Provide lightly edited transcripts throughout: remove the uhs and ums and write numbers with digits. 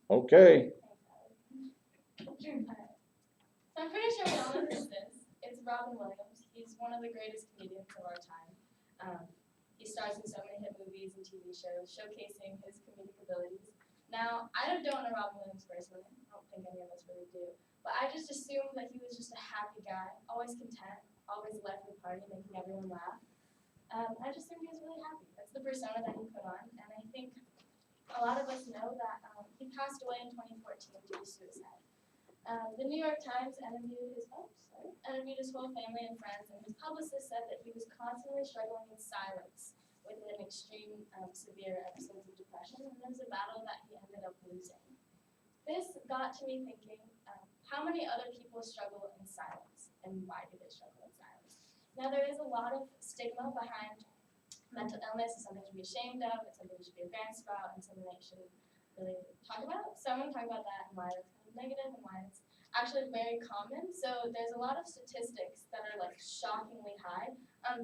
Okay. Alright. So I'm pretty sure we all know who this is. It's Robin Williams. He's one of the greatest comedians of our time. Um, he stars in so many hit movies and TV shows, showcasing his comedic abilities. Now, I don't know Robin Williams personally. I don't think any of us really do. But I just assumed that he was just a happy guy, always content, always left the party, making everyone laugh. I just assumed he was really happy. That's the persona that he put on, and I think a lot of us know that he passed away in 2014 due to suicide. The New York Times interviewed his whole family and friends, and his publicist said that he was constantly struggling in silence with an extreme, severe episodes of depression, and it was a battle that he ended up losing. This got to me thinking, how many other people struggle in silence, and why do they struggle in silence? Now, there is a lot of stigma behind mental illness. It's something to be ashamed of, it's something you should be embarrassed about, and something that you shouldn't really talk about. So I'm going to talk about that and why it's kind of negative and why it's actually very common. So there's a lot of statistics that are like shockingly high.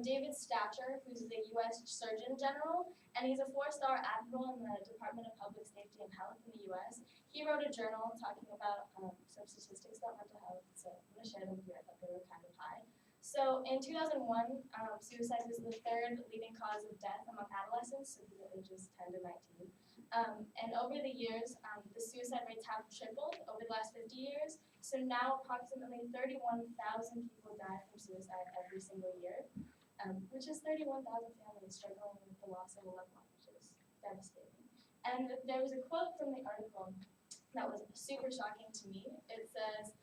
David Stacher, who's the U.S. Surgeon General, and he's a 4-star admiral in the Department of Public Safety and Health in the U.S. He wrote a journal talking about some statistics about mental health. So I'm going to share them here. I thought they were kind of high. So in 2001, suicide was the third leading cause of death among adolescents, so people ages 10 to 19. And over the years, the suicide rates have tripled over the last 50 years. So now approximately 31,000 people die from suicide every single year, which is 31,000 families struggling with the loss of a loved one, which is devastating. And there was a quote from the article that was super shocking to me. It says,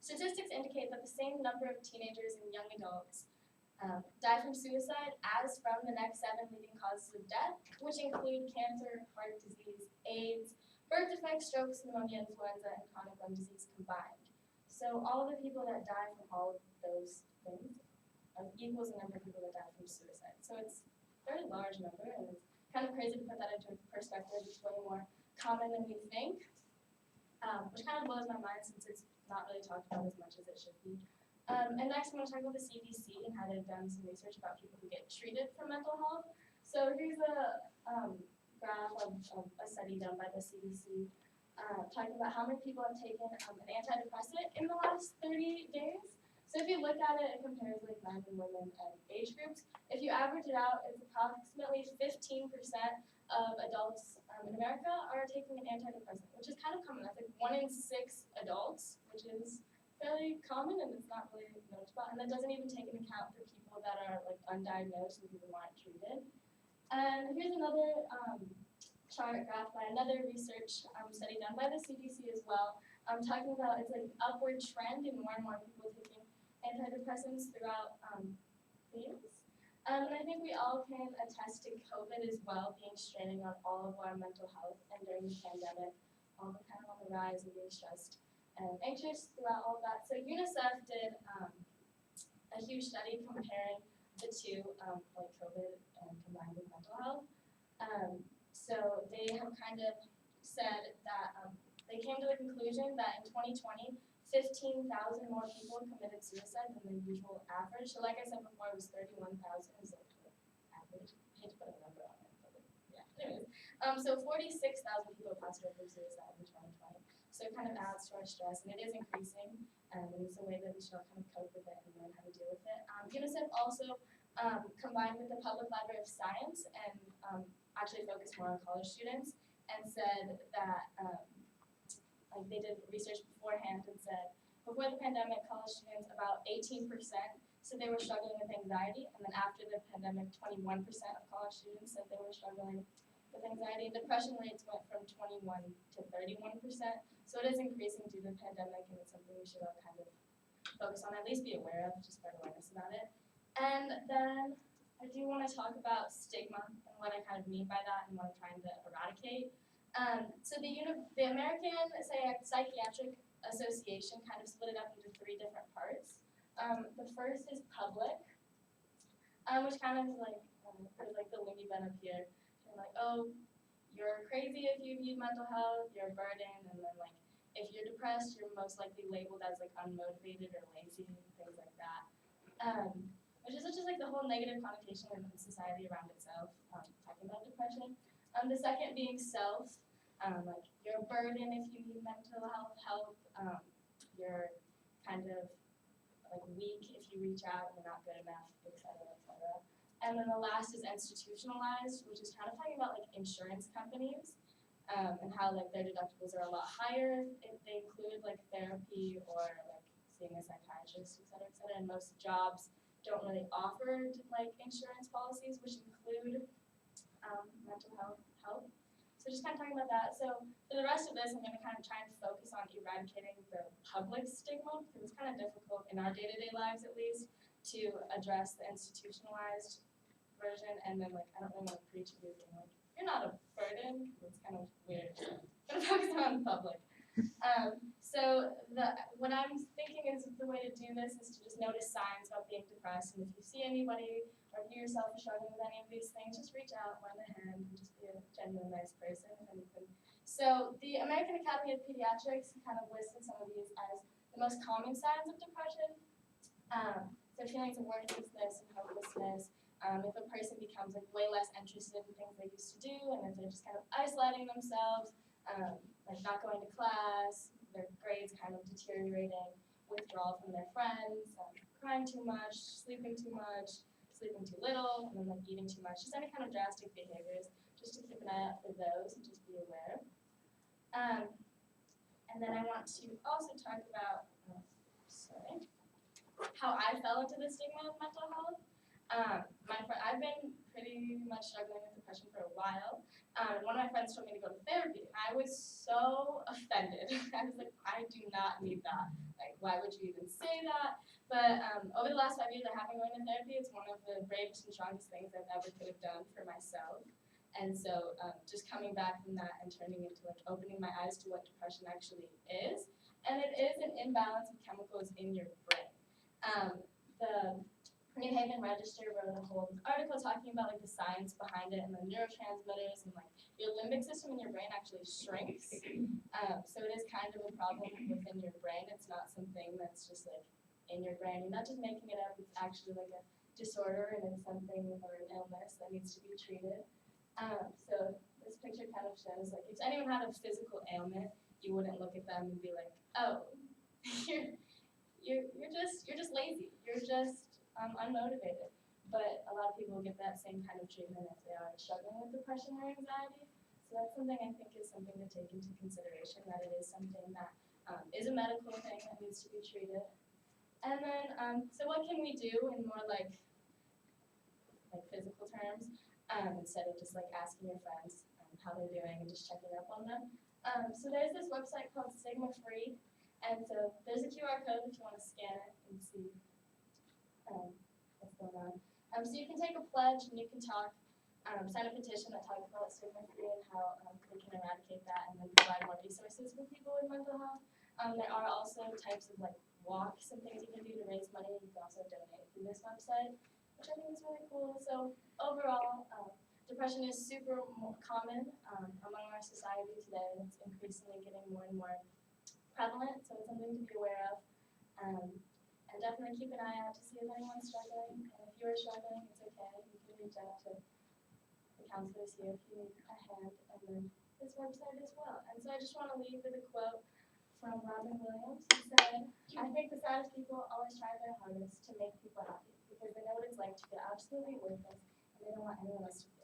statistics indicate that the same number of teenagers and young adults die from suicide as from the next 7 leading causes of death, which include cancer, heart disease, AIDS, birth defects, strokes, pneumonia, influenza, and chronic lung disease combined. So all the people that die from all of those things equals the number of people that die from suicide. So it's a very large number, and it's kind of crazy to put that into perspective. It's way more common than we think, which kind of blows my mind since it's not really talked about as much as it should be. And next, I'm going to talk about the CDC and how they've done some research about people who get treated for mental health. So here's a graph of a study done by the CDC talking about how many people have taken an antidepressant in the last 30 days. So if you look at it, it compares like men and women and age groups. If you average it out, it's approximately 15% of adults in America are taking an antidepressant, which is kind of common. That's like 1 in 6 adults, which is fairly common and it's not really noticed about. And that doesn't even take into account for people that are like undiagnosed and people who aren't treated. And here's another chart graph by another research study done by the CDC as well, talking about it's like an upward trend in more and more people taking antidepressants throughout the years. And I think we all can attest to COVID as well being straining on all of our mental health, and during the pandemic, all the kind of on the rise and being stressed and anxious throughout all of that. So UNICEF did a huge study comparing the two, like COVID and combined with mental health. So they have kind of said that they came to the conclusion that in 2020, 15,000 more people committed suicide than the usual average. So like I said before, it was 31,000 is like the average. I hate to put a number on it, but yeah. Anyways, so 46,000 people passed away from suicide in 2020. So it kind of adds to our stress, and it is increasing, and it's a way that we should all kind of cope with it and learn how to deal with it. UNICEF also combined with the Public Library of Science and actually focused more on college students and said that like they did research beforehand and said before the pandemic, college students about 18% said they were struggling with anxiety, and then after the pandemic, 21% of college students said they were struggling with anxiety. Depression rates went from 21 to 31%, so it is increasing due to the pandemic, and it's something we should all kind of focus on, at least be aware of, just spread awareness about it. And then I do want to talk about stigma and what I kind of mean by that and what I'm trying to eradicate. So the American Psychiatric Association kind of split it up into 3 different parts. The first is public, which kind of is like, there's like the loony bin up here. And like, oh, you're crazy if you view mental health, you're a burden, and then like, if you're depressed, you're most likely labeled as like unmotivated or lazy, things like that. Which is just like the whole negative connotation in society around itself, talking about depression. The second being self, like you're a burden if you need mental health help, you're kind of like weak if you reach out and you're not good enough, et cetera, et cetera. And then the last is institutionalized, which is kind of talking about like insurance companies and how like their deductibles are a lot higher if they include like therapy or like seeing a psychiatrist, et cetera, et cetera. And most jobs don't really offer like insurance policies, which include mental health help. So just kind of talking about that. So for the rest of this, I'm going to kind of try and focus on eradicating the public stigma, because it's kind of difficult in our day-to-day lives, at least, to address the institutionalized version. And then, like, I don't really want to preach to you being like, you're not a burden. It's kind of weird. So I'm going to focus on the public. So what I'm thinking is the way to do this is to just notice signs about being depressed. And if you see anybody or if you yourself are struggling with any of these things, just reach out, lend a hand, and just be a genuine nice person, if anything. So the American Academy of Pediatrics kind of listed some of these as the most common signs of depression. So feelings of worthlessness and hopelessness. If a person becomes like way less interested in things they used to do, and if they're just kind of isolating themselves, like not going to class, their grades kind of deteriorating, withdrawal from their friends, crying too much, sleeping too too little, and then like eating too much, just any kind of drastic behaviors, just to keep an eye out for those and just be aware. And then I want to also talk about, how I fell into the stigma of mental health. I've been pretty much struggling with depression for a while. One of my friends told me to go to therapy. I was so offended. I was like, I do not need that. Like, why would you even say that? But over the last 5 years, I have been going to therapy. It's one of the bravest and strongest things I've ever could have done for myself. And so just coming back from that and turning into like opening my eyes to what depression actually is. And it is an imbalance of chemicals in your brain. The New Haven Register wrote a whole article talking about like the science behind it and the neurotransmitters, and like your limbic system in your brain actually shrinks. So it is kind of a problem within your brain. It's not something that's just like in your brain. You're not just making it up. It's actually like a disorder, and it's something or an illness that needs to be treated. So this picture kind of shows like if anyone had a physical ailment, you wouldn't look at them and be like, oh, you're just lazy. You're just unmotivated. But a lot of people get that same kind of treatment if they are struggling with depression or anxiety. So that's something I think is something to take into consideration, that it is something that is a medical thing that needs to be treated. And then, so what can we do in more like physical terms, instead of just like asking your friends how they're doing and just checking up on them? So there's this website called Stigma Free, and so there's a QR code if you want to scan it and see what's going on. So you can take a pledge and you can talk, sign a petition that talks about stigma free and how we can eradicate that and then provide more resources for people with mental health. There are also types of like walks and things you can do to raise money. You can also donate through this website, which I think is really cool. So overall, depression is super common among our society today. It's increasingly getting more and more prevalent, so it's something to be aware of. And definitely keep an eye out to see if anyone's struggling. And if you are struggling, it's okay. You can reach out to the counselors here if you need a hand, and then this website as well. And so I just want to leave with a quote from Robin Williams, who said, I think the saddest people always try their hardest to make people happy because they know what it's like to feel absolutely worthless and they don't want anyone else to feel